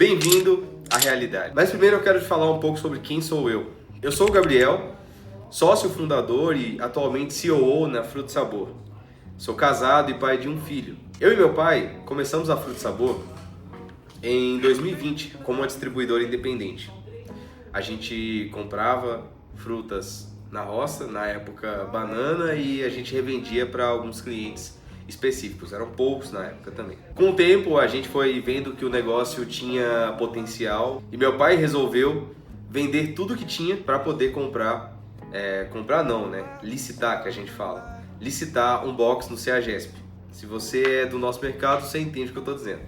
Bem-vindo à realidade. Mas primeiro eu quero te falar um pouco sobre quem sou eu. Eu sou o Gabriel, sócio fundador e atualmente COO na Fruto Sabor. Sou casado e pai de um filho. Eu e meu pai começamos a Fruto Sabor em 2020 como uma distribuidora independente. A gente comprava frutas na roça, na época banana, e a gente revendia para alguns clientes específicos, eram poucos na época também. Com o tempo a gente foi vendo que o negócio tinha potencial e meu pai resolveu vender tudo que tinha para poder licitar, que a gente fala. Licitar um box no CEAGESP. Se você é do nosso mercado, você entende o que eu estou dizendo.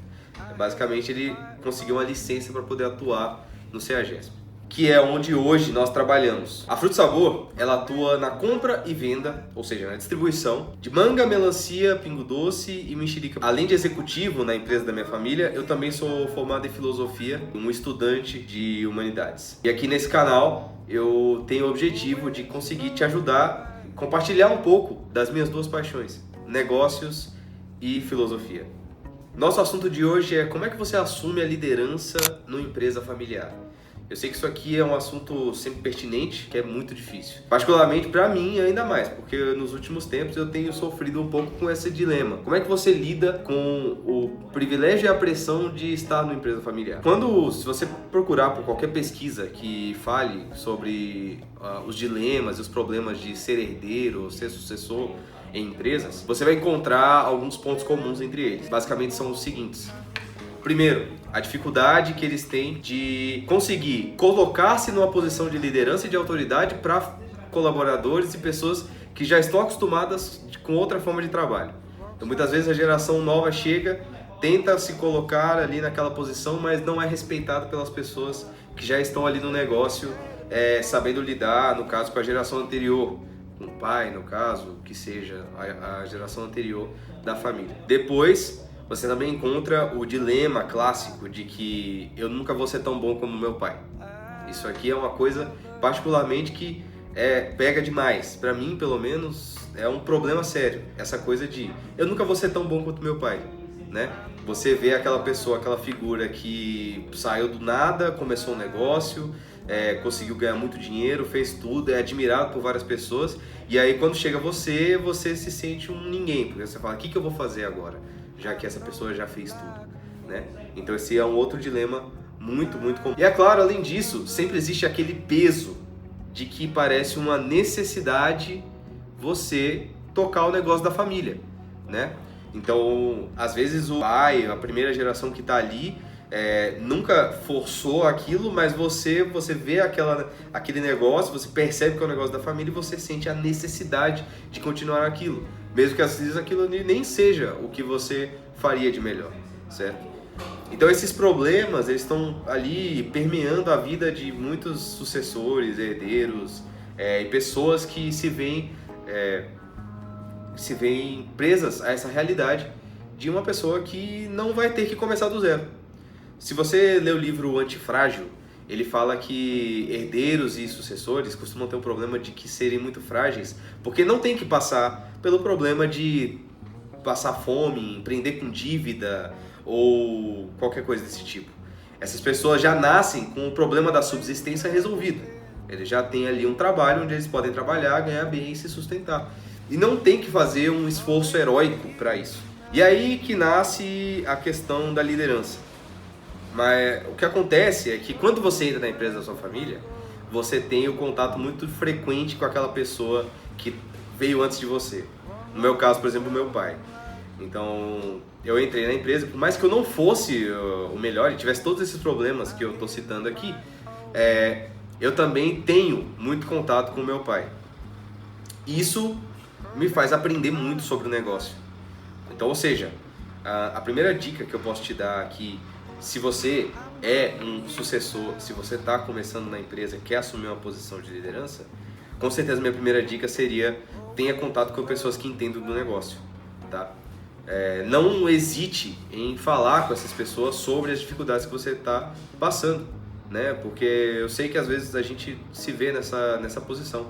Basicamente ele conseguiu uma licença para poder atuar no CEAGESP, que é onde hoje nós trabalhamos. A Fruto Sabor, ela atua na compra e venda, ou seja, na distribuição de manga, melancia, pingo doce e mexerica. Além de executivo na empresa da minha família, eu também sou formado em filosofia, um estudante de humanidades. E aqui nesse canal eu tenho o objetivo de conseguir te ajudar a compartilhar um pouco das minhas duas paixões, negócios e filosofia. Nosso assunto de hoje é como é que você assume a liderança numa empresa familiar. Eu sei que isso aqui é um assunto sempre pertinente, que é muito difícil. Particularmente para mim, ainda mais, porque nos últimos tempos eu tenho sofrido um pouco com esse dilema. Como é que você lida com o privilégio e a pressão de estar numa empresa familiar? Se você procurar por qualquer pesquisa que fale sobre os dilemas e os problemas de ser herdeiro, ser sucessor em empresas, você vai encontrar alguns pontos comuns entre eles. Basicamente são os seguintes. Primeiro, a dificuldade que eles têm de conseguir colocar-se numa posição de liderança e de autoridade para colaboradores e pessoas que já estão acostumadas com outra forma de trabalho. Então, muitas vezes a geração nova chega, tenta se colocar ali naquela posição, mas não é respeitado pelas pessoas que já estão ali no negócio, sabendo lidar, no caso, com a geração anterior, com o pai, no caso, que seja a geração anterior da família. Depois, você também encontra o dilema clássico de que eu nunca vou ser tão bom como meu pai. Isso aqui é uma coisa particularmente que pega demais. Para mim, pelo menos, é um problema sério. Essa coisa de eu nunca vou ser tão bom quanto meu pai, né? Você vê aquela pessoa, aquela figura que saiu do nada, começou um negócio, conseguiu ganhar muito dinheiro, fez tudo, é admirado por várias pessoas. E aí quando chega você se sente um ninguém. Porque você fala, o que eu vou fazer agora? Já que essa pessoa já fez tudo, né? Então esse é um outro dilema muito comum. E é claro, além disso, sempre existe aquele peso de que parece uma necessidade você tocar o negócio da família, né? Então, às vezes o pai, a primeira geração que está ali, nunca forçou aquilo, mas você vê aquele negócio, você percebe que é um negócio da família e você sente a necessidade de continuar aquilo. Mesmo que às vezes aquilo nem seja o que você faria de melhor, certo? Então esses problemas, eles estão ali permeando a vida de muitos sucessores, herdeiros, e pessoas que se veem presas a essa realidade de uma pessoa que não vai ter que começar do zero. Se você ler o livro Antifrágil, ele fala que herdeiros e sucessores costumam ter um problema de que serem muito frágeis, porque não tem que passar pelo problema de passar fome, empreender com dívida ou qualquer coisa desse tipo. Essas pessoas já nascem com o problema da subsistência resolvido. Eles já têm ali um trabalho onde eles podem trabalhar, ganhar bem e se sustentar. E não tem que fazer um esforço heróico para isso. E aí que nasce a questão da liderança. Mas o que acontece é que quando você entra na empresa da sua família, você tem o contato muito frequente com aquela pessoa que veio antes de você. No meu caso, por exemplo, o meu pai. Então, eu entrei na empresa, por mais que eu não fosse o melhor e tivesse todos esses problemas que eu estou citando aqui, eu também tenho muito contato com o meu pai. Isso me faz aprender muito sobre o negócio. Então, ou seja, a primeira dica que eu posso te dar aqui, se você é um sucessor, se você está começando na empresa e quer assumir uma posição de liderança, com certeza minha primeira dica seria tenha contato com pessoas que entendem do negócio, tá? Não hesite em falar com essas pessoas sobre as dificuldades que você está passando, né? Porque eu sei que às vezes a gente se vê nessa posição.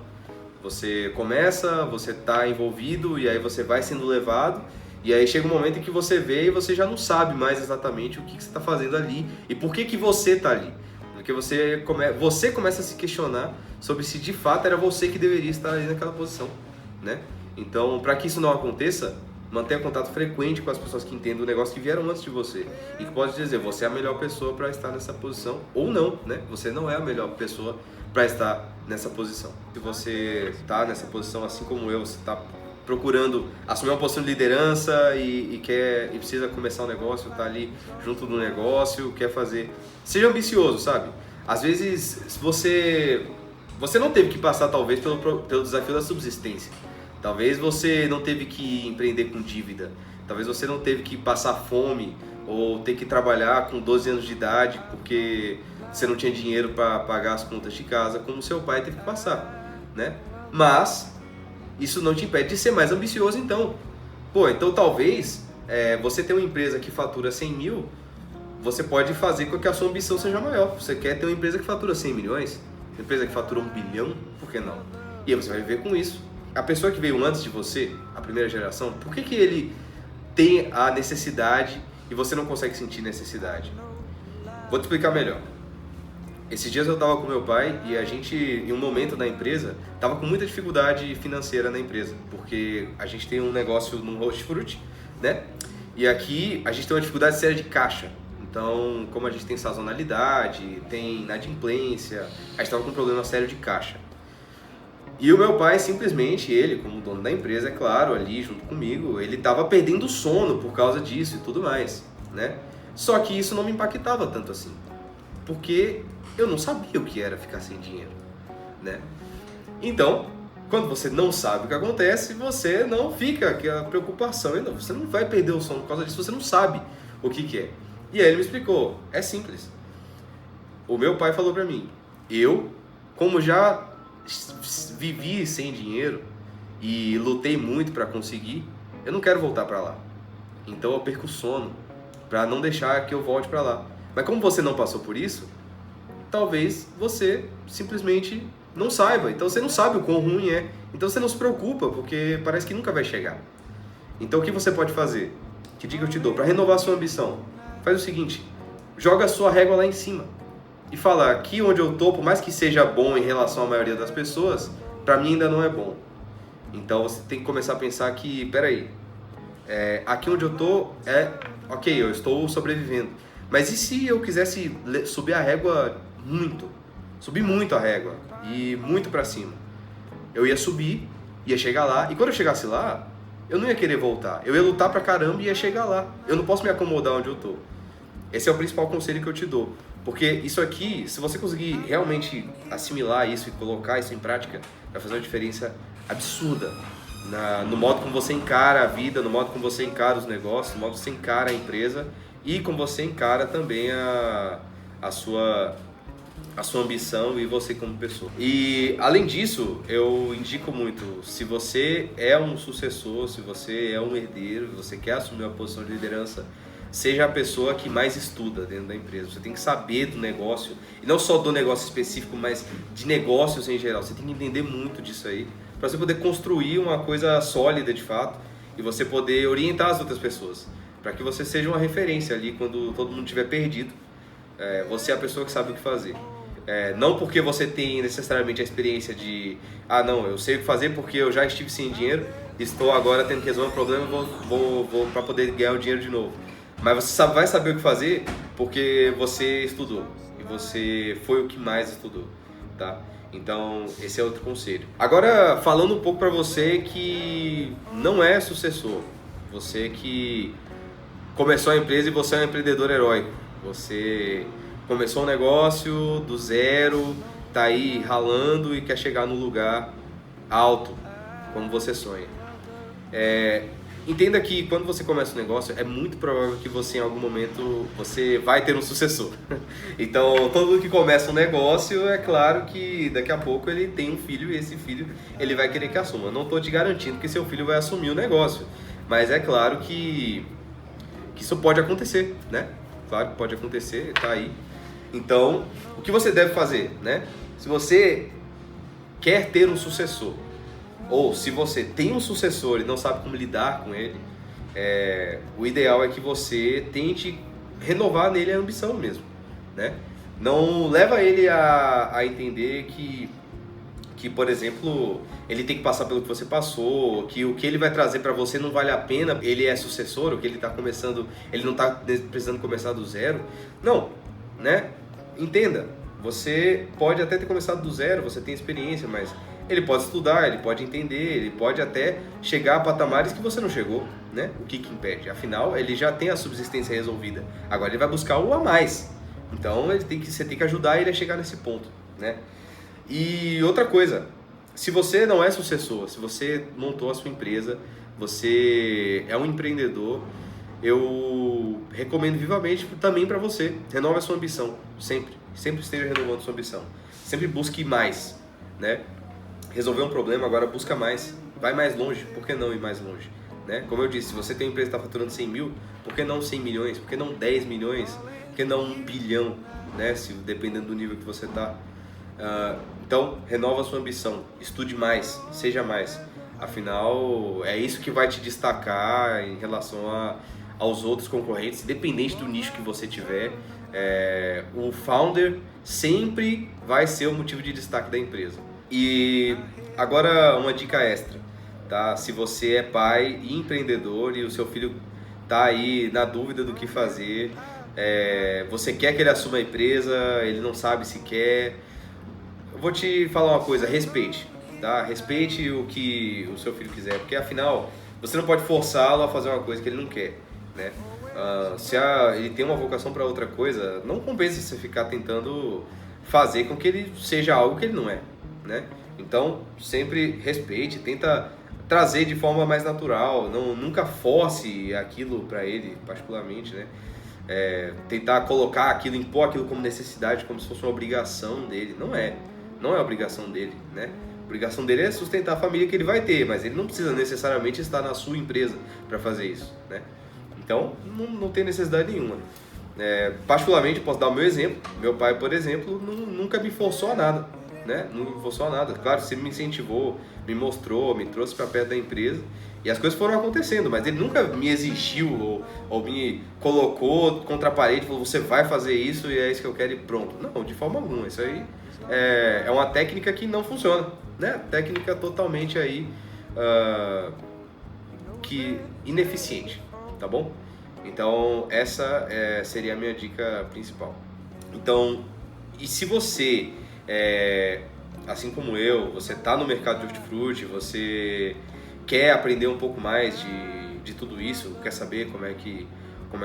Você começa, você está envolvido e aí você vai sendo levado E aí chega um momento em que você vê e você já não sabe mais exatamente o que você está fazendo ali e por que você está ali. Porque você começa a se questionar sobre se de fato era você que deveria estar ali naquela posição, né? Então, para que isso não aconteça, mantenha contato frequente com as pessoas que entendem o negócio, que vieram antes de você e que podem dizer, você é a melhor pessoa para estar nessa posição ou não, né? Você não é a melhor pessoa para estar nessa posição. Se você está nessa posição, assim como eu, você está procurando assumir uma posição de liderança e precisa começar um negócio, tá ali junto do negócio, quer fazer... Seja ambicioso, sabe? Às vezes você não teve que passar talvez pelo desafio da subsistência. Talvez você não teve que empreender com dívida. Talvez você não teve que passar fome ou ter que trabalhar com 12 anos de idade porque você não tinha dinheiro para pagar as contas de casa, como seu pai teve que passar, né? Mas isso não te impede de ser mais ambicioso, então. Então talvez você ter uma empresa que fatura 100 mil, você pode fazer com que a sua ambição seja maior. Você quer ter uma empresa que fatura 100 milhões, uma empresa que fatura 1 bilhão, por que não? E aí você vai viver com isso. A pessoa que veio antes de você, a primeira geração, por que ele tem a necessidade e você não consegue sentir necessidade? Vou te explicar melhor. Esses dias eu estava com meu pai e a gente, em um momento da empresa, estava com muita dificuldade financeira na empresa, porque a gente tem um negócio no hortifruti, né? E aqui a gente tem uma dificuldade séria de caixa. Então, como a gente tem sazonalidade, tem inadimplência, a gente estava com um problema sério de caixa. E o meu pai, simplesmente, ele, como dono da empresa, é claro, ali junto comigo, ele estava perdendo sono por causa disso e tudo mais, né? Só que isso não me impactava tanto assim, porque eu não sabia o que era ficar sem dinheiro, né? Então, quando você não sabe o que acontece, você não fica com aquela preocupação, você não vai perder o sono por causa disso, você não sabe o que é. E aí ele me explicou, é simples. O meu pai falou pra mim, como já vivi sem dinheiro e lutei muito para conseguir, eu não quero voltar para lá. Então eu perco o sono para não deixar que eu volte para lá. Mas como você não passou por isso, talvez você simplesmente não saiba. Então você não sabe o quão ruim é. Então você não se preocupa, porque parece que nunca vai chegar. Então o que você pode fazer? Que dica eu te dou? Para renovar a sua ambição, faz o seguinte, joga a sua régua lá em cima. E falar, aqui onde eu tô, por mais que seja bom em relação à maioria das pessoas, pra mim ainda não é bom. Então você tem que começar a pensar que, peraí, aqui onde eu tô ok, eu estou sobrevivendo. Mas e se eu quisesse subir a régua subir muito a régua e muito pra cima? Eu ia subir, ia chegar lá, e quando eu chegasse lá, eu não ia querer voltar. Eu ia lutar pra caramba e ia chegar lá. Eu não posso me acomodar onde eu tô. Esse é o principal conselho que eu te dou. Porque isso aqui, se você conseguir realmente assimilar isso e colocar isso em prática, vai fazer uma diferença absurda no modo como você encara a vida, no modo como você encara os negócios, no modo como você encara a empresa e como você encara também a sua ambição e você como pessoa. E além disso, eu indico muito, se você é um sucessor, se você é um herdeiro, você quer assumir uma posição de liderança, seja a pessoa que mais estuda dentro da empresa. Você tem que saber do negócio, e não só do negócio específico, mas de negócios em geral. Você tem que entender muito disso aí, para você poder construir uma coisa sólida de fato, e você poder orientar as outras pessoas, para que você seja uma referência ali quando todo mundo estiver perdido. Você é a pessoa que sabe o que fazer. Não porque você tem necessariamente a experiência de não, eu sei o que fazer porque eu já estive sem dinheiro, estou agora tendo que resolver um problema, vou para poder ganhar o dinheiro de novo. Mas você vai saber o que fazer porque você estudou e você foi o que mais estudou, tá? Então esse é outro conselho. Agora falando um pouco para você que não é sucessor, você que começou a empresa e você é um empreendedor heróico, você começou um negócio do zero, tá aí ralando e quer chegar no lugar alto, como você sonha. Entenda que quando você começa um negócio, é muito provável que você em algum momento você vai ter um sucessor. Então, todo mundo que começa um negócio, é claro que daqui a pouco ele tem um filho e esse filho ele vai querer que assuma. Eu não estou te garantindo que seu filho vai assumir o negócio, mas é claro que isso pode acontecer, né? Claro que pode acontecer, tá aí. Então, o que você deve fazer, né? Se você quer ter um sucessor, ou se você tem um sucessor e não sabe como lidar com ele, o ideal é que você tente renovar nele a ambição mesmo, né? Não leva ele a entender que, por exemplo, ele tem que passar pelo que você passou, que o que ele vai trazer para você não vale a pena, ele é sucessor, o que ele está começando, ele não está precisando começar do zero. Não, né? Entenda, você pode até ter começado do zero, você tem experiência, mas ele pode estudar, ele pode entender, ele pode até chegar a patamares que você não chegou, né? O que impede? Afinal, ele já tem a subsistência resolvida. Agora ele vai buscar o a mais. Então você tem que ajudar ele a chegar nesse ponto, né? E outra coisa, se você não é sucessor, se você montou a sua empresa, você é um empreendedor, eu recomendo vivamente também para você, renove a sua ambição, sempre esteja renovando a sua ambição, sempre busque mais, né? Resolver um problema, agora busca mais, vai mais longe, por que não ir mais longe? Né? Como eu disse, se você tem uma empresa que está faturando 100 mil, por que não 100 milhões? Por que não 10 milhões? Por que não 1 bilhão? Né? Dependendo do nível que você está. Então, renova a sua ambição, estude mais, seja mais. Afinal, é isso que vai te destacar em relação aos outros concorrentes, independente do nicho que você tiver. O founder sempre vai ser o motivo de destaque da empresa. E agora uma dica extra, tá? Se você é pai e empreendedor e o seu filho tá aí na dúvida do que fazer, você quer que ele assuma a empresa, ele não sabe se quer, eu vou te falar uma coisa, respeite, tá? Respeite o que o seu filho quiser, porque afinal você não pode forçá-lo a fazer uma coisa que ele não quer, né? Se ele tem uma vocação para outra coisa, não compensa você ficar tentando fazer com que ele seja algo que ele não é, né? Então sempre respeite, tenta trazer de forma mais natural, nunca force aquilo para ele particularmente, né? Tentar colocar aquilo, impor aquilo como necessidade, como se fosse uma obrigação dele. Não é obrigação dele, né? A obrigação dele é sustentar a família que ele vai ter, mas ele não precisa necessariamente estar na sua empresa para fazer isso, né? Então não tem necessidade nenhuma. Particularmente, posso dar o meu exemplo. Meu pai, por exemplo, nunca me forçou a nada, né? Nunca me forçou a nada. Claro, sempre me incentivou, me mostrou, me trouxe para perto da empresa e as coisas foram acontecendo, mas ele nunca me exigiu ou me colocou contra a parede e falou: você vai fazer isso e é isso que eu quero e pronto. Não, de forma alguma. Isso aí é uma técnica que não funciona, né? Técnica totalmente aí que ineficiente, tá bom? Então essa seria a minha dica principal. Então, e se você assim como eu, você está no mercado de hortifruti, você quer aprender um pouco mais de tudo isso, quer saber como é que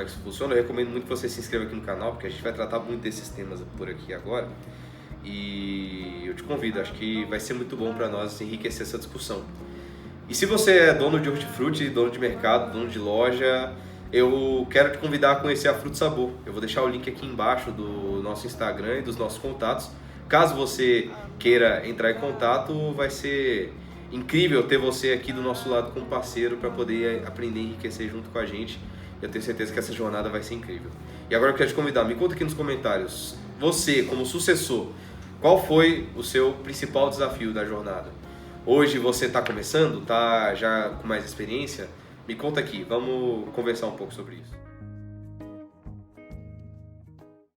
isso funciona, eu recomendo muito que você se inscreva aqui no canal, porque a gente vai tratar muito desses temas por aqui agora. E eu te convido, acho que vai ser muito bom para nós enriquecer essa discussão. E se você é dono de hortifruti, dono de mercado, dono de loja, eu quero te convidar a conhecer a Fruto Sabor. Eu vou deixar o link aqui embaixo do nosso Instagram e dos nossos contatos. Caso você queira entrar em contato, vai ser incrível ter você aqui do nosso lado como parceiro para poder aprender e enriquecer junto com a gente. Eu tenho certeza que essa jornada vai ser incrível. E agora eu quero te convidar, me conta aqui nos comentários, você como sucessor, qual foi o seu principal desafio da jornada? Hoje você está começando, está já com mais experiência? Me conta aqui, vamos conversar um pouco sobre isso.